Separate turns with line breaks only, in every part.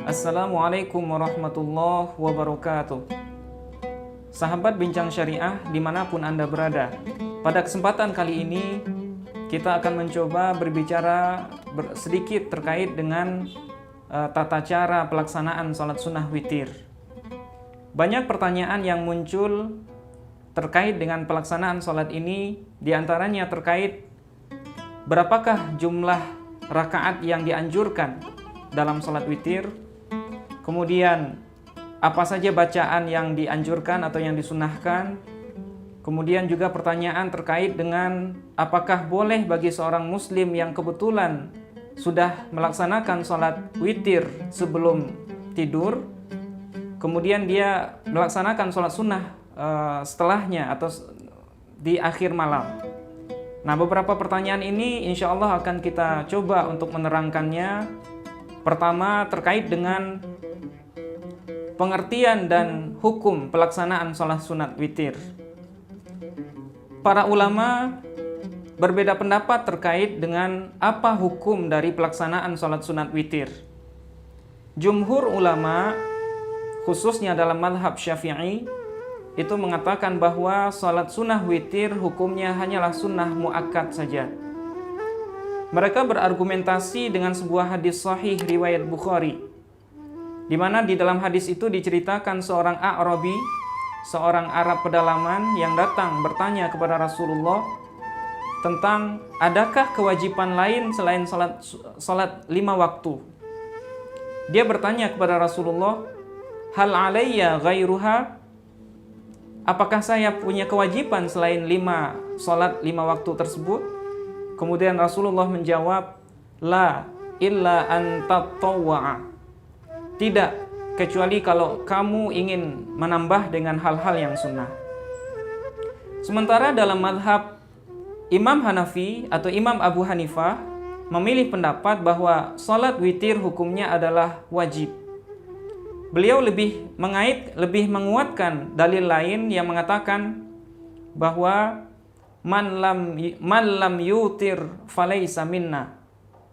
Assalamualaikum warahmatullahi wabarakatuh. Sahabat Bincang Syariah dimanapun Anda berada, pada kesempatan kali ini kita akan mencoba berbicara sedikit terkait dengan tata cara pelaksanaan sholat sunnah witir. Banyak pertanyaan yang muncul terkait dengan pelaksanaan sholat ini, diantaranya terkait berapakah jumlah rakaat yang dianjurkan dalam sholat witir, kemudian apa saja bacaan yang dianjurkan atau yang disunnahkan, kemudian juga pertanyaan terkait dengan apakah boleh bagi seorang muslim yang kebetulan sudah melaksanakan sholat witir sebelum tidur, kemudian dia melaksanakan sholat sunnah setelahnya atau di akhir malam. Nah, beberapa pertanyaan ini insya Allah akan kita coba untuk menerangkannya. Pertama, terkait dengan pengertian dan hukum pelaksanaan sholat sunat witir. Para ulama berbeda pendapat terkait dengan apa hukum dari pelaksanaan sholat sunat witir. Jumhur ulama, khususnya dalam mazhab Syafi'i, itu mengatakan bahwa sholat sunnah witir hukumnya hanyalah sunnah muakkad saja. Mereka berargumentasi dengan sebuah hadis sahih riwayat Bukhari, di mana di dalam hadis itu diceritakan seorang A'rabi, seorang Arab pedalaman yang datang bertanya kepada Rasulullah tentang adakah kewajiban lain selain salat 5 waktu. Dia bertanya kepada Rasulullah, hal alayya ghairuha? Apakah saya punya kewajiban selain salat 5 waktu tersebut? Kemudian Rasulullah menjawab, la illa an tatawwa'a. Tidak, kecuali kalau kamu ingin menambah dengan hal-hal yang sunnah. Sementara dalam mazhab Imam Hanafi atau Imam Abu Hanifah memilih pendapat bahwa salat witir hukumnya adalah wajib. Beliau lebih menguatkan dalil lain yang mengatakan bahwa man lam yutir falaysa minna.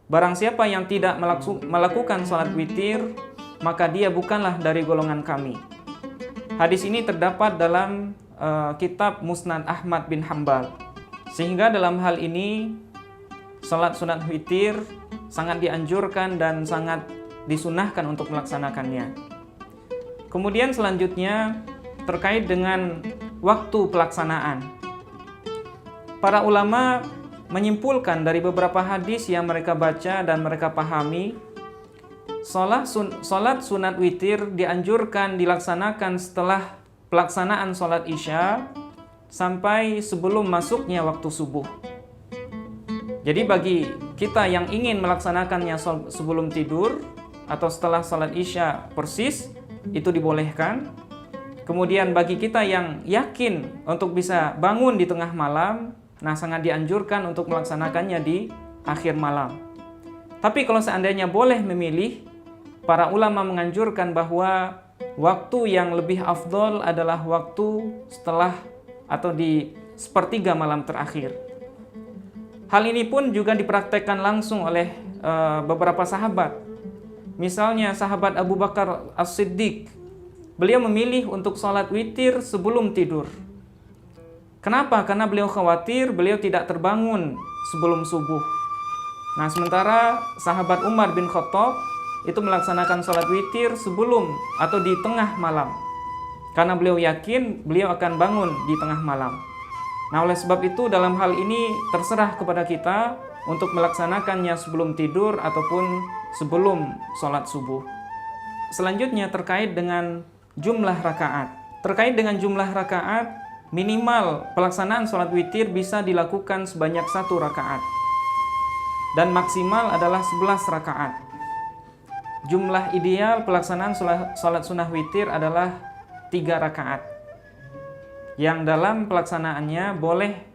Barang siapa yang tidak melakukan salat witir, maka dia bukanlah dari golongan kami. Hadis ini terdapat dalam kitab Musnad Ahmad bin Hambal. Sehingga dalam hal ini salat sunat witir sangat dianjurkan dan sangat disunahkan untuk melaksanakannya. Kemudian selanjutnya terkait dengan waktu pelaksanaan. Para ulama menyimpulkan dari beberapa hadis yang mereka baca dan mereka pahami, salat sunat witir dianjurkan dilaksanakan setelah pelaksanaan salat Isya sampai sebelum masuknya waktu subuh. Jadi bagi kita yang ingin melaksanakannya sebelum tidur atau setelah salat Isya persis, itu dibolehkan. Kemudian bagi kita yang yakin untuk bisa bangun di tengah malam, nah sangat dianjurkan untuk melaksanakannya di akhir malam. Tapi kalau seandainya boleh memilih, para ulama menganjurkan bahwa waktu yang lebih afdol adalah waktu setelah atau di sepertiga malam terakhir. Hal ini pun juga dipraktekkan langsung oleh beberapa sahabat. Misalnya sahabat Abu Bakar As-Siddiq, beliau memilih untuk sholat witir sebelum tidur. Kenapa? Karena beliau khawatir beliau tidak terbangun sebelum subuh. Nah, sementara sahabat Umar bin Khattab itu melaksanakan sholat witir sebelum atau di tengah malam, karena beliau yakin beliau akan bangun di tengah malam. Nah, oleh sebab itu dalam hal ini terserah kepada kita untuk melaksanakannya sebelum tidur ataupun sebelum sholat subuh. Selanjutnya terkait dengan jumlah rakaat. Terkait dengan jumlah rakaat, minimal pelaksanaan sholat witir bisa dilakukan sebanyak 1 rakaat. Dan maksimal adalah 11 rakaat. Jumlah ideal pelaksanaan sholat sunnah witir adalah 3 rakaat. Yang dalam pelaksanaannya boleh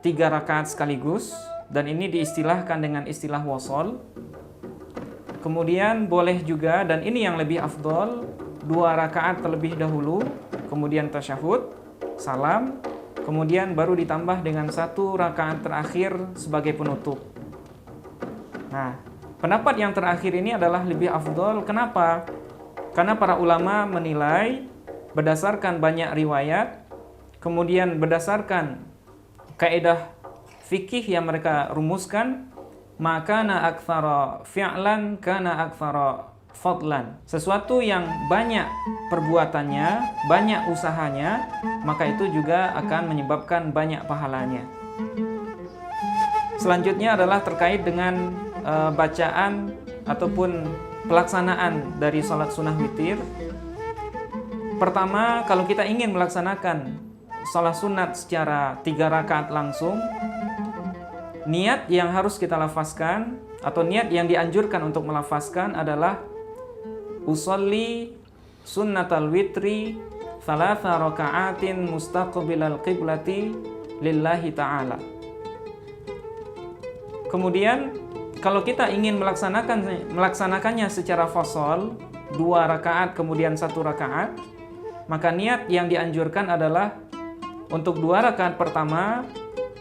3 rakaat sekaligus, dan ini diistilahkan dengan istilah wasol. Kemudian boleh juga, dan ini yang lebih afdol, 2 rakaat terlebih dahulu, kemudian tasyahud, salam, kemudian baru ditambah dengan 1 rakaat terakhir sebagai penutup. Nah, Pendapat yang terakhir ini adalah lebih afdol. Kenapa? Karena para ulama menilai berdasarkan banyak riwayat, kemudian berdasarkan kaidah fikih yang mereka rumuskan, maka na aktsara fi'lan kana aktsara fadlan. Sesuatu yang banyak perbuatannya, banyak usahanya, maka itu juga akan menyebabkan banyak pahalanya. Selanjutnya adalah terkait dengan bacaan ataupun pelaksanaan dari sholat sunnah witir. Pertama, kalau kita ingin melaksanakan sholat sunat secara 3 rakaat langsung, niat yang harus kita lafazkan atau niat yang dianjurkan untuk melafazkan adalah usolli sunnatal witri 3 raka'atin mustaqbilal qiblati lillahi ta'ala. Kemudian kalau kita ingin melaksanakannya secara fasal, 2 rakaat kemudian 1 rakaat, maka niat yang dianjurkan adalah untuk 2 rakaat pertama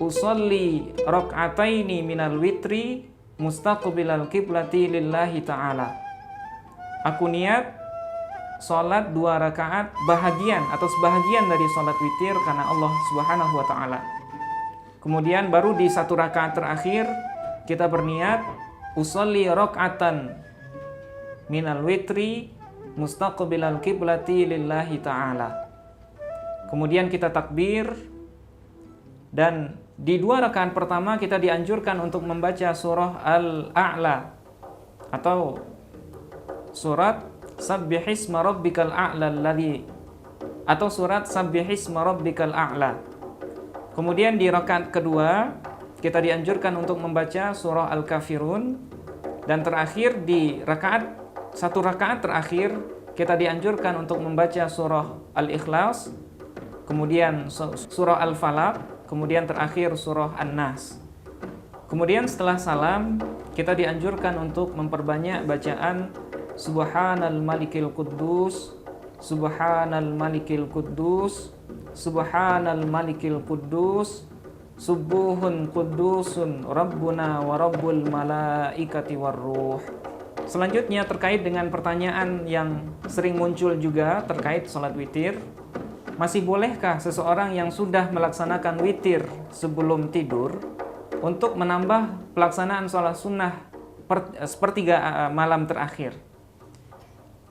usolli raka'ataini minal witri mustaqbilal qiblati lillahi ta'ala. Aku niat sholat 2 rakaat bahagian atau sebahagian dari sholat witir karena Allah Subhanahu wa ta'ala. Kemudian baru di 1 rakaat terakhir kita berniat usolli raka'atan minal witri mustaqbilal qiblati lillahi ta'ala. Kemudian kita takbir, dan di 2 rakaat pertama kita dianjurkan untuk membaca surah Al-A'la atau surat Sabbihisma rabbikal a'la alladzi, atau surat Sabbihisma rabbikal a'la. Kemudian di rakaat kedua kita dianjurkan untuk membaca surah Al-Kafirun, dan terakhir di 1 rakaat terakhir kita dianjurkan untuk membaca surah Al-Ikhlas, kemudian surah Al-Falaq, kemudian terakhir surah An-Nas. Kemudian setelah salam kita dianjurkan untuk memperbanyak bacaan Subhanal Malikil Quddus, Subhanal Malikil Quddus, Subhanal Malikil Quddus, Subuhun Quddusun Rabbuna wa Rabbul Malaikati Warruh. Selanjutnya terkait dengan pertanyaan yang sering muncul juga terkait sholat witir. Masih bolehkah seseorang yang sudah melaksanakan witir sebelum tidur untuk menambah pelaksanaan sholat sunnah sepertiga malam terakhir?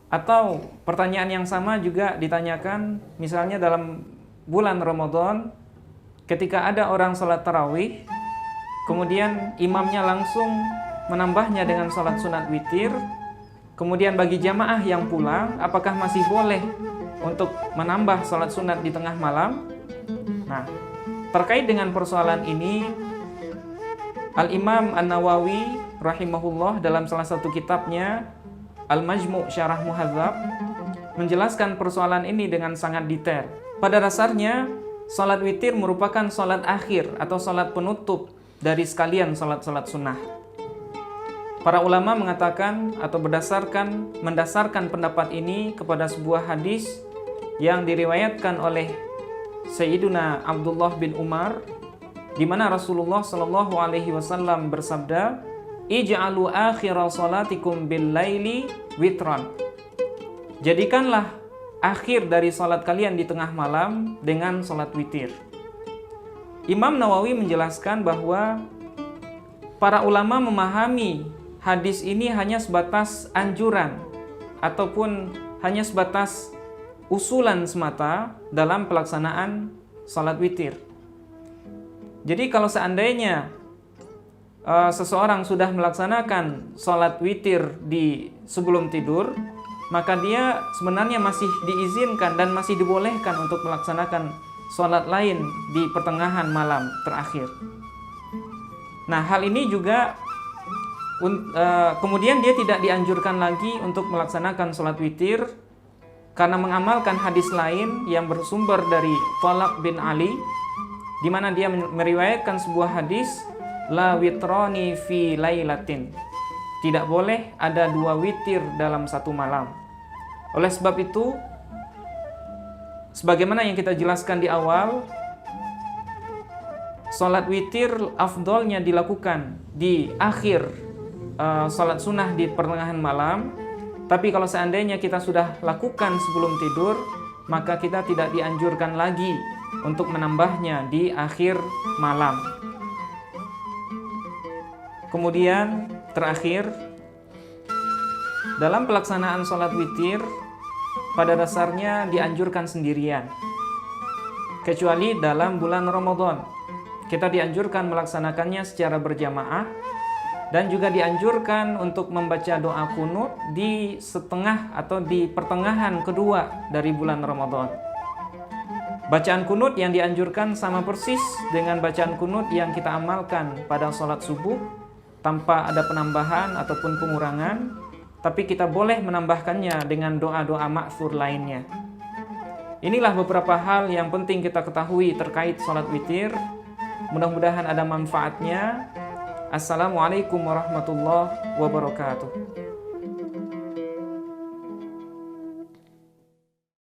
Atau pertanyaan yang sama juga ditanyakan misalnya dalam bulan Ramadan, ketika ada orang sholat tarawih, kemudian imamnya langsung menambahnya dengan sholat sunat witir, kemudian bagi jamaah yang pulang, apakah masih boleh untuk menambah sholat sunat di tengah malam? Nah, terkait dengan persoalan ini, Al-Imam An-Nawawi rahimahullah dalam salah satu kitabnya Al-Majmu' Syarah Muhadzab menjelaskan persoalan ini dengan sangat detail. Pada dasarnya, sholat witir merupakan sholat akhir atau sholat penutup dari sekalian sholat-sholat sunnah. Para ulama mengatakan atau mendasarkan pendapat ini kepada sebuah hadis yang diriwayatkan oleh Sayyiduna Abdullah bin Umar, di mana Rasulullah Shallallahu Alaihi Wasallam bersabda, "Ij'alu akhira salatikum bil laili witran." Jadikanlah akhir dari salat kalian di tengah malam dengan salat witir. Imam Nawawi menjelaskan bahwa para ulama memahami hadis ini hanya sebatas anjuran ataupun hanya sebatas usulan semata dalam pelaksanaan salat witir. Jadi kalau seandainya seseorang sudah melaksanakan salat witir di sebelum tidur, maka dia sebenarnya masih diizinkan dan masih dibolehkan untuk melaksanakan salat lain di pertengahan malam terakhir. Nah, hal ini juga kemudian dia tidak dianjurkan lagi untuk melaksanakan salat witir karena mengamalkan hadis lain yang bersumber dari Talaq bin Ali, di mana dia meriwayatkan sebuah hadis, la witrani fi lailatin. Tidak boleh ada 2 witir dalam satu malam. Oleh sebab itu, sebagaimana yang kita jelaskan di awal, salat witir afdolnya dilakukan di akhir sholat sunnah di pertengahan malam. Tapi kalau seandainya kita sudah lakukan sebelum tidur, maka kita tidak dianjurkan lagi untuk menambahnya di akhir malam. Kemudian terakhir, dalam pelaksanaan sholat witir pada dasarnya dianjurkan sendirian, kecuali dalam bulan Ramadan. Kita dianjurkan melaksanakannya secara berjamaah, dan juga dianjurkan untuk membaca doa kunut di setengah atau di pertengahan kedua dari bulan Ramadan. Bacaan kunut yang dianjurkan sama persis dengan bacaan kunut yang kita amalkan pada sholat subuh, tanpa ada penambahan ataupun pengurangan, tapi kita boleh menambahkannya dengan doa-doa ma'thur lainnya. Inilah beberapa hal yang penting kita ketahui terkait sholat witir. Mudah-mudahan ada manfaatnya. Assalamualaikum warahmatullahi wabarakatuh.